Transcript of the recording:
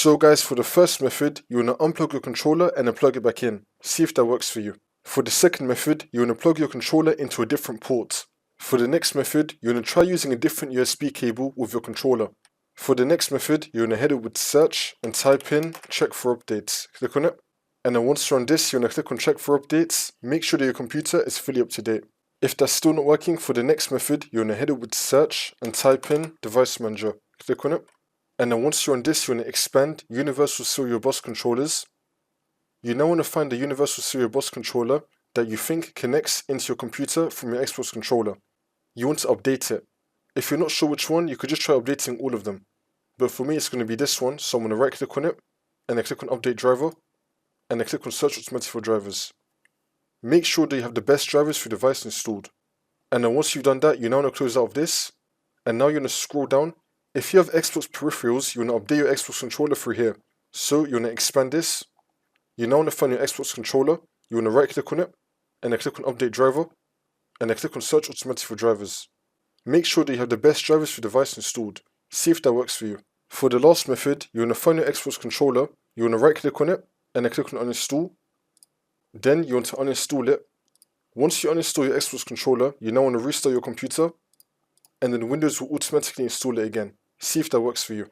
So guys, for the first method, you want to unplug your controller and then plug it back in. See if that works for you. For the second method, you want to plug your controller into a different port. For the next method, you want to try using a different USB cable with your controller. For the next method, you want to head it with search and type in check for updates. Click on it. And then once you're on this, you want to click on check for updates. Make sure that your computer is fully up to date. If that's still not working, for the next method, you want to head it with search and type in device manager. Click on it. And then once you're on this, you want to expand Universal Serial Bus Controllers. You now want to find the Universal Serial Bus Controller that you think connects into your computer from your Xbox controller. You want to update it. If you're not sure which one, you could just try updating all of them. But for me, it's going to be this one, so I'm going to right click on it, and then click on Update Driver, and then click on Search Automatically for Drivers. Make sure that you have the best drivers for your device installed. And then once you've done that, you now want to close out of this, and now you're going to scroll down. If you have Xbox peripherals, you want to update your Xbox controller through here. So you want to expand this. You now want to find your Xbox controller. You want to right click on it, and then click on Update Driver, and then click on Search Automatically for Drivers. Make sure that you have the best drivers for your device installed. See if that works for you. For the last method, you want to find your Xbox controller. You want to right click on it, and then click on Uninstall. Then you want to uninstall it. Once you uninstall your Xbox controller, you now want to restart your computer, and then Windows will automatically install it again. See if that works for you.